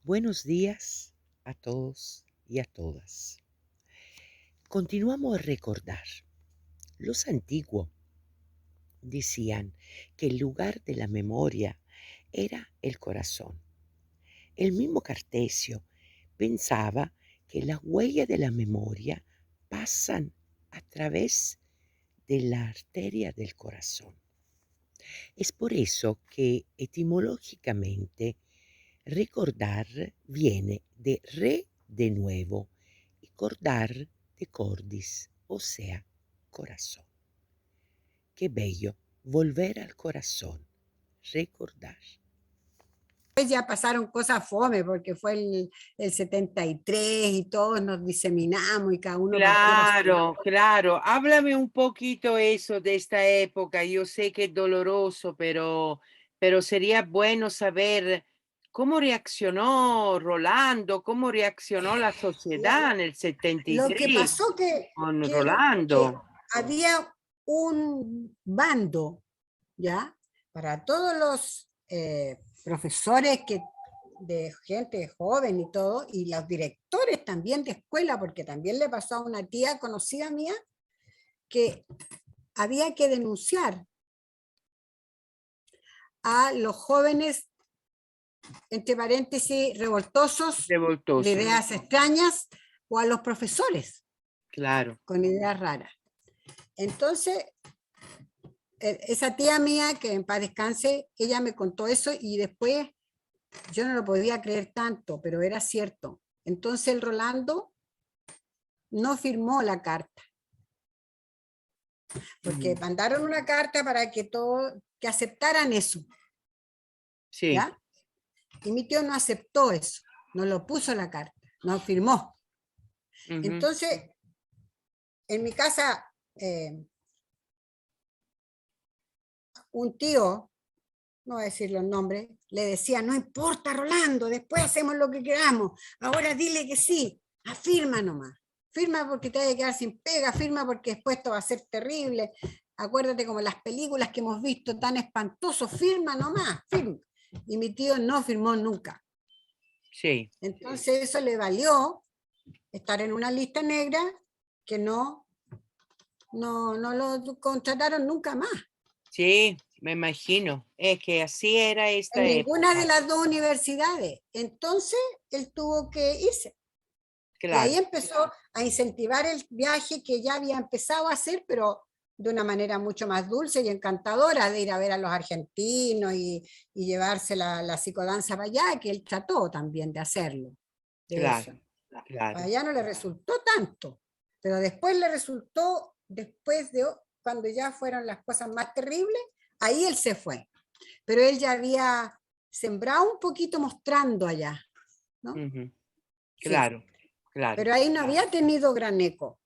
Buenos días a todos y a todas. Continuamos a recordar. Los antiguos decían que el lugar de la memoria era el corazón. El mismo Cartesio pensaba que las huellas de la memoria pasan a través de la arteria del corazón. Es por eso que etimológicamente recordar viene de re de nuevo y cordar de cordis, o sea, corazón. Qué bello volver al corazón, recordar. Después ya pasaron cosas fome, porque fue el 73 y todos nos diseminamos y cada uno partió para su lado. Claro, claro. Háblame un poquito eso de esta época. Yo sé que es doloroso, pero sería bueno saber cómo reaccionó Rolando, cómo reaccionó la sociedad en el Lo que 73 pasó con que Rolando. había un bando, ¿ya? Para todos los profesores de gente joven y todo, y los directores también de escuela, porque también le pasó a una tía conocida mía, que había que denunciar a los jóvenes, entre paréntesis, revoltosos, de Revoltoso, ideas extrañas, o a los profesores claro. con ideas raras. Entonces, esa tía mía, que en paz descanse, ella me contó eso y después yo no lo podía creer tanto, pero era cierto. Entonces el Rolando no firmó la carta, porque mandaron una carta para que que aceptaran eso, Sí. ¿ya? Y mi tío no aceptó eso, no lo puso en la carta, no firmó. Ujú. Entonces, en mi casa, un tío, no voy a decir los nombres, le decía, no importa, Rolando, después hacemos lo que queramos, ahora dile que sí, afirma nomás, firma porque te vaya a quedar sin pega, firma porque después esto va a ser terrible, acuérdate como las películas que hemos visto tan espantosos, firma nomás, firma. Y mi tío no firmó nunca. Sí, Entonces eso le valió estar en una lista negra que no lo contrataron nunca más. sí, me imagino. Es que así era esta En ninguna de época. las dos universidades. Entonces él tuvo que irse. Y ahí Claro, empezó a incentivar el viaje que ya había empezado a hacer, pero de una manera mucho más dulce y encantadora, de ir a ver a los argentinos y llevarse la psicodanza para allá, que él trató también de hacerlo, de eso. claro, Para claro. allá no le resultó tanto, pero después le resultó, después de cuando ya fueron las cosas más terribles, ahí él se fue. Pero él ya había sembrado un poquito mostrando allá, ¿no? Ujú. Sí, Claro, claro. pero ahí no había tenido gran eco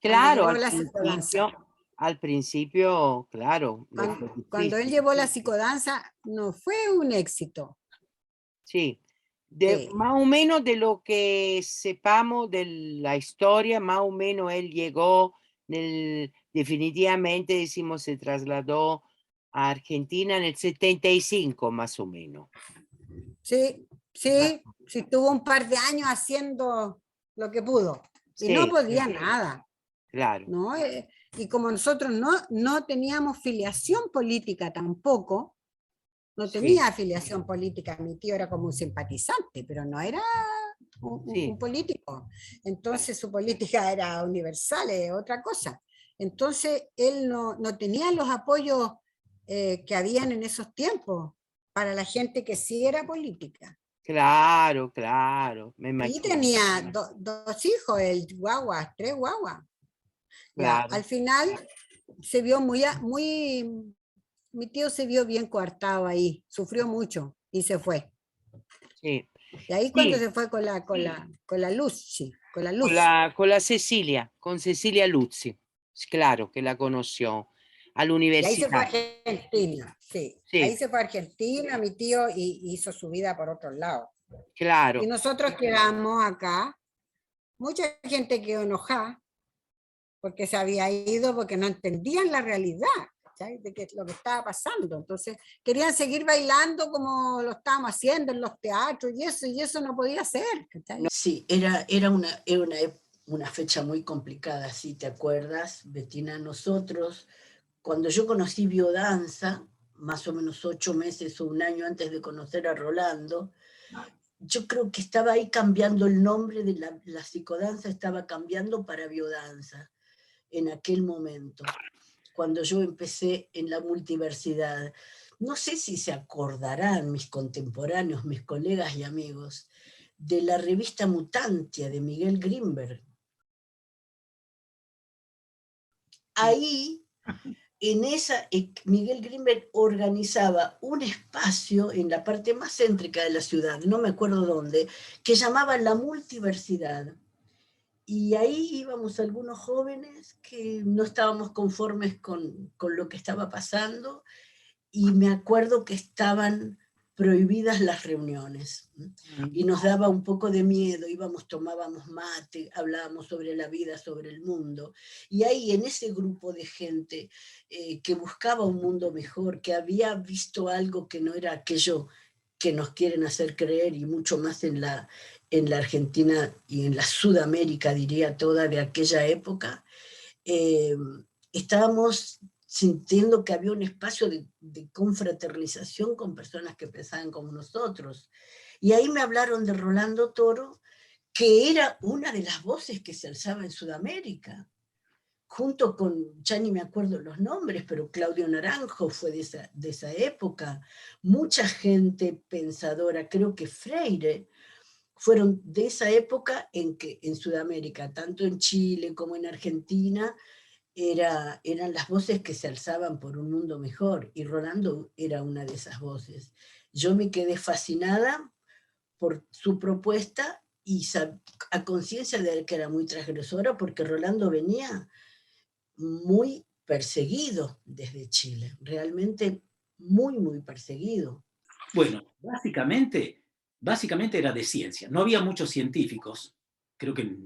cuando Claro, llevó la psicodanza. al principio, claro, le fue Cuando él difícil. llevó la psicodanza no fue un éxito. Sí, de Sí. más o menos de lo que sepamos de la historia, más o menos él llegó, definitivamente decimos, se trasladó a Argentina en el 75, más o menos. Sí, Más- sí, sí, tuvo un par de años haciendo lo que pudo y no Sí, podía nada, claro, ¿no? Y como nosotros no teníamos filiación política tampoco, no sí, tenía afiliación política, mi tío era como un simpatizante, pero no era un sí, político. Entonces su política era universal, es otra cosa. Entonces él no tenía los apoyos que habían en esos tiempos para la gente que sí era política. claro, claro, me Y imagino, tenía dos hijos, el guagua, tres guaguas. Ya, claro, al final se vio mi tío se vio bien coartado ahí, sufrió mucho y se fue. sí, Y ahí cuando sí, se fue con la luz, sí, con la luz. con la Cecilia, con Cecilia Luzzi, claro, que la conoció a la Y ahí se fue a universidad, Argentina, sí. Ahí sí, se fue a Argentina, mi tío, y hizo su vida por otro lado. Y claro, nosotros quedamos acá. Mucha gente quedó enojada porque se había ido, porque no entendían la realidad. ¿cachai? De que lo que estaba pasando. Entonces querían seguir bailando como lo estábamos haciendo en los teatros y eso no podía ser, ¿cachai? Sí, una fecha muy complicada, si te acuerdas, Bettina. Nosotros, cuando yo conocí biodanza, más o menos 8 meses o un año antes de conocer a Rolando, yo creo que estaba ahí cambiando el nombre de la psicodanza, estaba cambiando para biodanza en aquel momento, cuando yo empecé en la multiversidad. No sé si se acordarán mis contemporáneos, mis colegas y amigos, de la revista Mutantia de Miguel Grimberg. Ahí, Miguel Grimberg organizaba un espacio en la parte más céntrica de la ciudad, no me acuerdo dónde, que llamaba La Multiversidad. Y ahí íbamos algunos jóvenes que no estábamos conformes con lo que estaba pasando, y me acuerdo que estaban prohibidas las reuniones, y nos daba un poco de miedo, tomábamos mate, hablábamos sobre la vida, sobre el mundo, y ahí en ese grupo de gente que buscaba un mundo mejor, que había visto algo que no era aquello que nos quieren hacer creer, y mucho más en la Argentina y en la Sudamérica, diría toda, de aquella época, estábamos sintiendo que había un espacio de confraternización con personas que pensaban como nosotros. Y ahí me hablaron de Rolando Toro, que era una de las voces que se alzaba en Sudamérica, junto con, ya ni me acuerdo los nombres, pero Claudio Naranjo fue de esa época. Mucha gente pensadora, creo que Freire, fueron de esa época en que en Sudamérica, tanto en Chile como en Argentina, eran las voces que se alzaban por un mundo mejor, y Rolando era una de esas voces. Yo me quedé fascinada por su propuesta y a conciencia de que era muy transgresora, porque Rolando venía muy perseguido desde Chile, realmente muy, muy perseguido. Bueno, básicamente era de ciencia. No había muchos científicos, creo que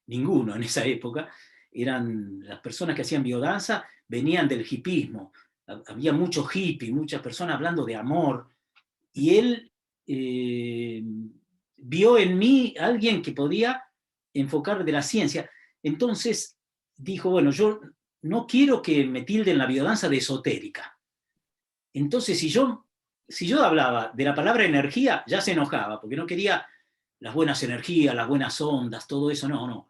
ninguno en esa época. Eran las personas que hacían biodanza, venían del hipismo. Había mucho hippie, muchas personas hablando de amor. Y él vio en mí a alguien que podía enfocar de la ciencia. Entonces dijo, bueno, yo no quiero que me tilden la biodanza de esotérica. Entonces, si yo hablaba de la palabra energía, ya se enojaba, porque no quería las buenas energías, las buenas ondas, todo eso, no.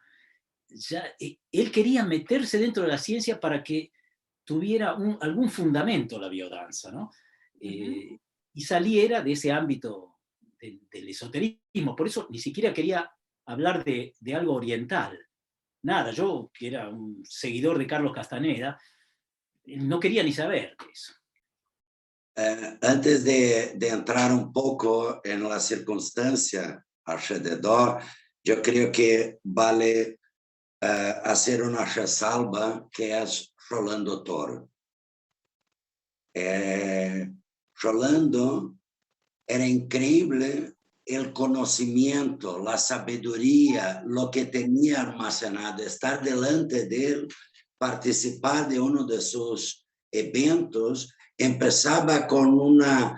Ya, él quería meterse dentro de la ciencia para que tuviera algún fundamento la biodanza, ¿no? Y saliera de ese ámbito del esoterismo. Por eso ni siquiera quería hablar de algo oriental. Nada, yo, que era un seguidor de Carlos Castaneda, no quería ni saber de eso. Antes de entrar un poco en la circunstancia alrededor, yo creo que vale hacer una ressalva, que es Rolando Toro. Rolando era increíble el conocimiento, la sabiduría, lo que tenía almacenado. Estar delante de él, participar de uno de sus eventos, empezaba con una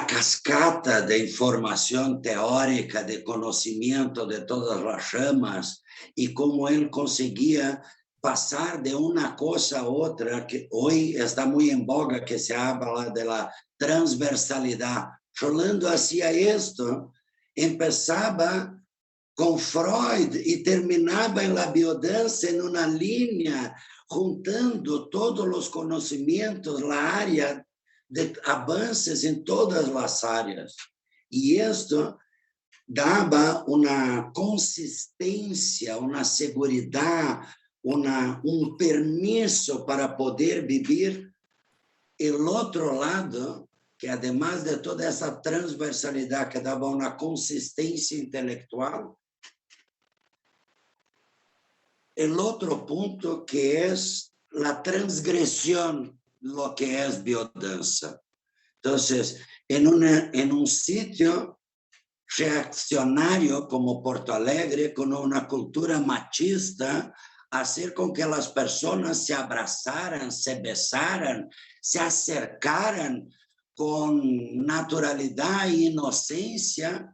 cascata de información teórica, de conocimiento de todas las ramas, y cómo él conseguía pasar de una cosa a otra, que hoy está muy en boga, que se habla de la transversalidad. Rolando hacía esto, empezaba con Freud y terminaba en la biodanza en una línea, juntando todos los conocimientos, la área de avances en todas las áreas. Y esto daba una consistencia, una seguridad, un permiso para poder vivir el otro lado, que además de toda esa transversalidad que daba una consistencia intelectual, el otro punto, que es la transgresión, lo que es biodanza. Entonces, en un sitio reaccionario como Porto Alegre, con una cultura machista, hacer con que las personas se abrazaran, se besaran, se acercaran con naturalidad e inocencia.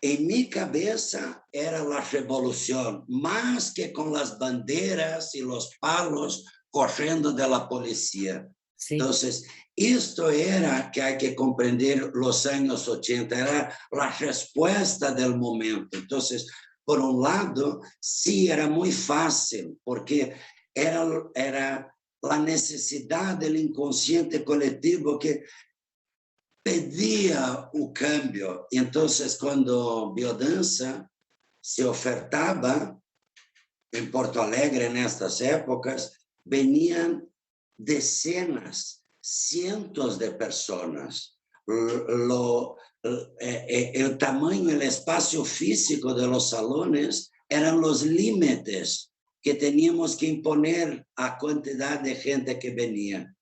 En mi cabeza era la revolución, más que con las banderas y los palos corriendo de la policía. Sí. Entonces, esto era que hay que comprender los años 80, era la respuesta del momento. Entonces, por un lado, sí era muy fácil, porque era la necesidad del inconsciente colectivo que pedía o cambio. Entonces, cuando biodanza se ofertaba en Porto Alegre en estas épocas, venían decenas, cientos de personas. El tamaño, el espacio físico de los salones eran los límites que teníamos que imponer a cantidad de gente que venía.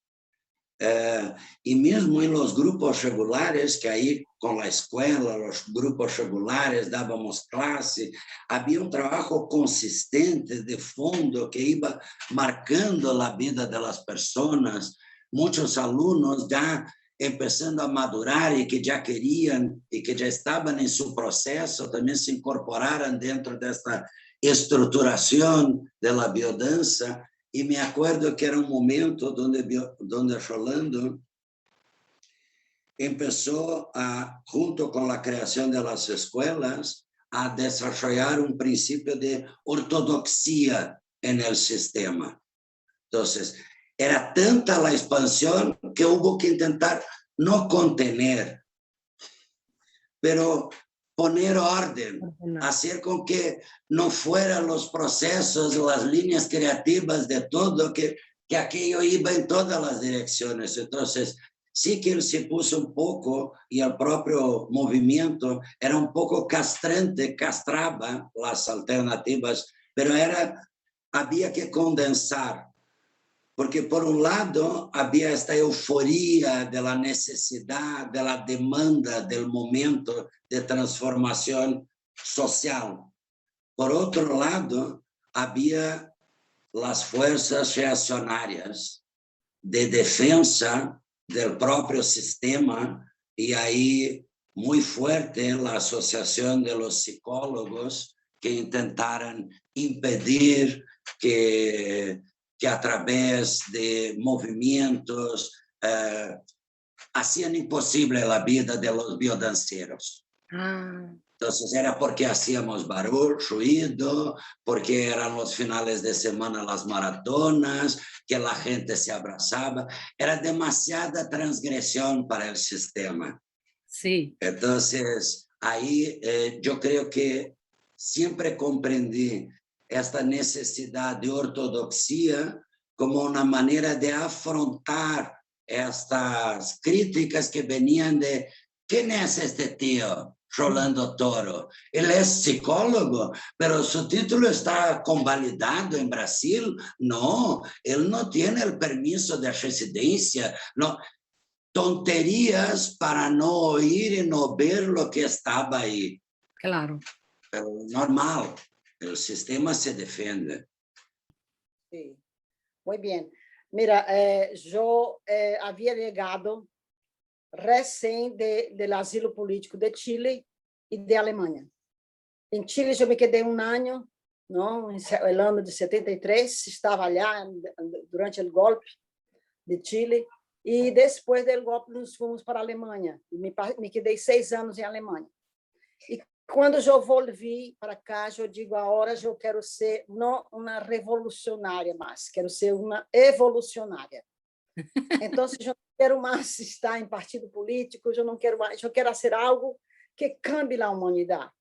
Y mismo en los grupos regulares, que ahí con la escuela, los grupos regulares dábamos clase, había un trabajo consistente de fondo que iba marcando la vida de las personas. Muchos alumnos ya empezando a madurar y que ya querían y que ya estaban en su proceso, también se incorporaran dentro de esta estruturación de la biodanza. Y me acuerdo que era un momento donde Rolando empezó, junto con la creación de las escuelas, a desarrollar un principio de ortodoxia en el sistema. Entonces, era tanta la expansión que hubo que intentar no contener, pero poner orden, hacer con que no fueran los procesos, las líneas creativas de todo, que aquello iba en todas las direcciones. Entonces, sí que él se puso un poco, y el propio movimiento era un poco castrante, castraba las alternativas, pero había que condensar. Porque, por un lado, había esta euforia de la necesidad, de la demanda del momento de transformación social. Por otro lado, había las fuerzas reaccionarias de defensa del propio sistema, y ahí muy fuerte la asociación de los psicólogos que intentaran impedir que a través de movimientos hacían imposible la vida de los biodanceros. Entonces era porque hacíamos barulho, ruido, porque eran los finales de semana las maratonas, que la gente se abrazaba. Era demasiada transgresión para el sistema. Sí. Entonces, ahí yo creo que siempre comprendí esta necesidad de ortodoxia como una manera de afrontar estas críticas que venían de ¿quién es este tío? Rolando Toro. Él es psicólogo, pero su título está convalidado en Brasil. No, él no tiene el permiso de residencia. No. Tonterías para no oír y no ver lo que estaba ahí. Claro. Pero normal, el sistema se defiende. Sí, muy bien. Mira, yo había llegado recién del asilo político de Chile y de Alemania. En Chile yo me quedé un año, ¿no? El año de 73, estaba allá durante el golpe de Chile, y después del golpe nos fomos para a Alemanha. Me quedei 6 anos em Alemanha. E quando eu volvi para cá, eu digo, agora eu quero ser não uma revolucionária mais, quero ser uma evolucionária. Então, eu não quero mais estar em partido político, eu não quero mais, eu quero fazer algo que cambie a humanidade.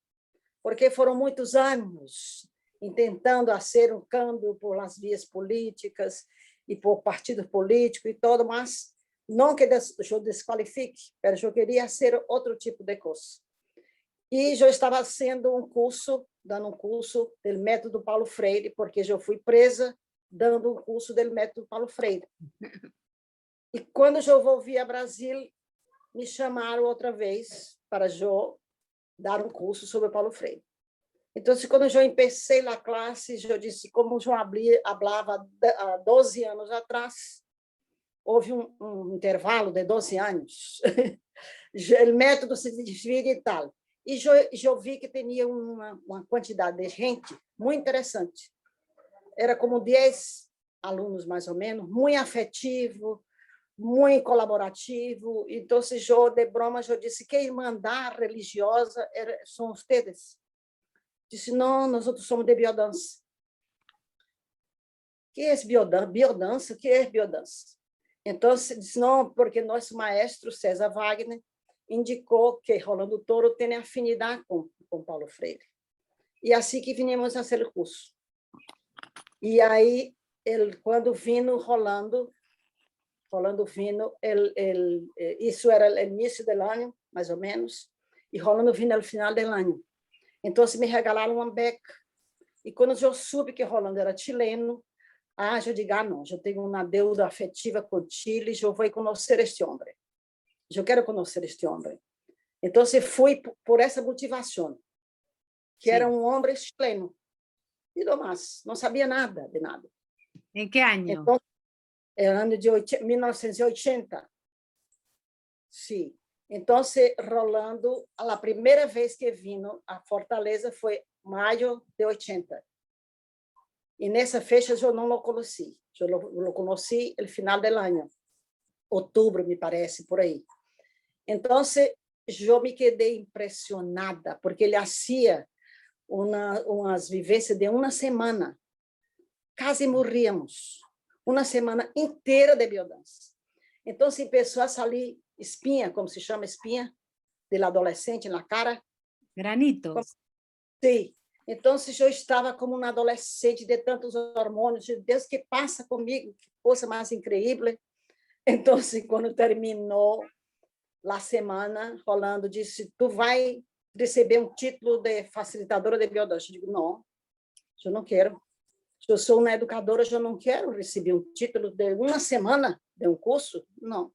Porque foram muitos anos tentando fazer um câmbio por as vias políticas e por partido político e todo, mas não que eu desqualifique, mas eu queria ser outro tipo de coisa. E eu estava dando um curso do método Paulo Freire, porque eu fui presa dando um curso do método Paulo Freire. E quando eu voltei a Brasil, me chamaram outra vez para eu dar um curso sobre Paulo Freire. Então, quando eu empecei a classe, eu disse, como eu falava há 12 anos atrás, houve um intervalo de 12 anos. O método se divide e tal. E eu vi que tinha uma quantidade de gente muito interessante. Era como 10 alunos, mais ou menos, muito afetivo, muito colaborativo. Então, eu, de broma, eu disse que a irmandade religiosa são vocês. Disse, não, nós outros somos de biodança. Que é biodança? Biodança? Que é biodança? Então, disse, não, porque nosso maestro, César Wagner, indicou que Rolando Toro tem afinidade com Paulo Freire. E assim que viemos a fazer o curso. E aí, quando vino Rolando vino, isso era o início do ano, mais ou menos, e Rolando vino no final do ano. Então, me regalaram uma beca. E quando eu soube que Rolando era chileno, eu digo, não, eu tenho uma deuda afetiva com Chile, eu vou conhecer este homem. Eu quero conhecer este homem. Então, fui por essa motivação, que era um homem chileno. E não mais, não sabia nada de nada. Em que ano? Então, era ano de 1980. Sim. Então, Rolando, a primeira vez que vino a Fortaleza foi maio de 80. E nessa fecha eu não o conheci. Eu o conheci no final do ano, outubro, me parece, por aí. Então, eu me quedei impressionada, porque ele fazia umas vivências de uma semana. Quase morríamos. Uma semana inteira de biodança. Então, começou a sair espinha, como se chama espinha, do adolescente na cara. Granitos. Sim. Então, eu estava como uma adolescente de tantos hormônios. Deus, que passa comigo? Que coisa mais incrível. Então, quando terminou a semana, Rolando disse, tu vai receber um título de facilitadora de biodança. Eu digo, não, eu não quero. Se eu sou uma educadora, eu não quero receber um título de uma semana de um curso. Não.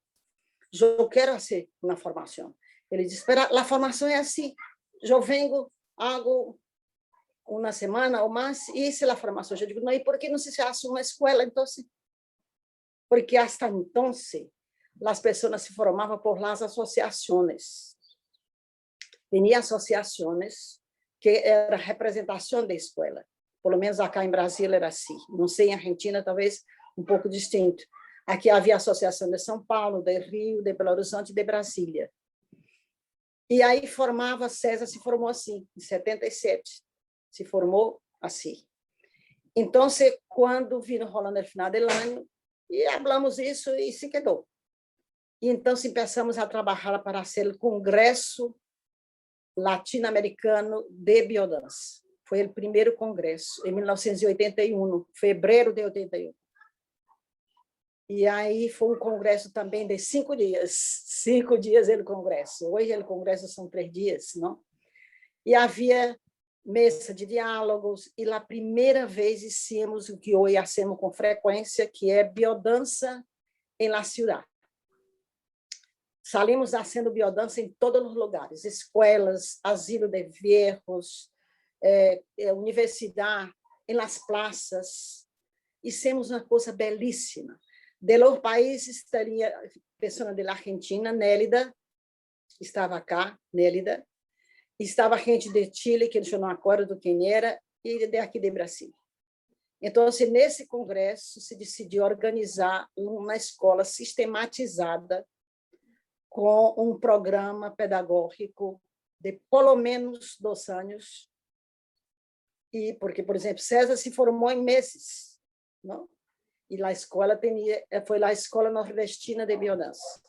Eu quero ser uma formação. Ele disse, espera, a formação é assim. Eu venho, hago uma semana ou mais, e isso é a formação. Eu digo, não, e por que não se faz uma escola, então? Porque hasta então, as pessoas se formavam por las associações. Tinha associações que era representação da escola. Pelo menos acá em Brasília era assim. Não sei, em Argentina talvez um pouco distinto. Aqui havia a Associação de São Paulo, de Rio, de Belo Horizonte e de Brasília. E aí César se formou assim, em 77. Se formou assim. Então, quando vino Rolando no final do ano, e falamos isso e se quedou. E então, começamos a trabalhar para ser o Congresso Latino-Americano de Biodança. Foi o primeiro congresso, em 1981, fevereiro de 81. E aí foi um congresso também de 5 dias. 5 dias o congresso. Hoje o congresso são 3 dias, não? E havia mesa de diálogos, e a primeira vez hicimos o que hoje hacemos com frequência, que é biodança em la ciudad. Salimos fazendo biodança em todos os lugares, escolas, asilo de viejos, universidade, em las praças. Hicimos uma coisa belíssima. De los países, estaria pessoa da Argentina, Nélida, estava cá, Nélida. Estava gente de Chile, que eu não acordo quem era, e de aqui de Brasil. Então, nesse congresso, se decidiu organizar uma escola sistematizada com um programa pedagógico de pelo menos 2 anos. E porque, por exemplo, César se formou em meses, não? E a escola foi a Escola Nordestina de Biodança,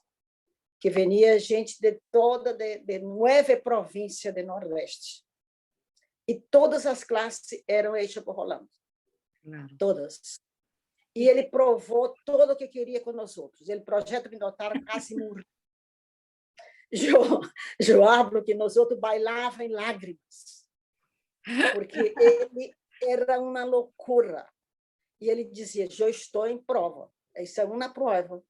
que venia gente de 9 províncias do Nordeste. E todas as classes eram hechas por Rolando. Claro. Todas. E ele provou tudo o que queria com nós outros. Ele projeto Minotauro quase morreu. Eu hablo que nós outros bailávamos em lágrimas, porque ele era uma loucura. E ele dizia, eu estou em prova. Isso é uma prova.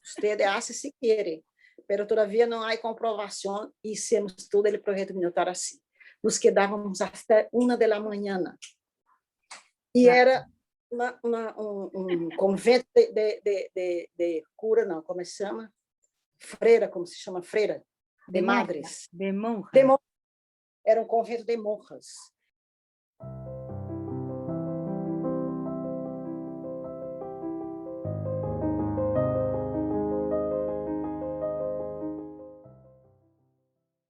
Ustedes hacen se querem, pero todavía não há comprovação, e hicimos todo o projeto Minotauro assim. nos quedávamos até 1 da manhã. E era um convento de cura, não, como se chama? Freira, como se chama? Freira, de madres. De monjas. Era um convento de monjas.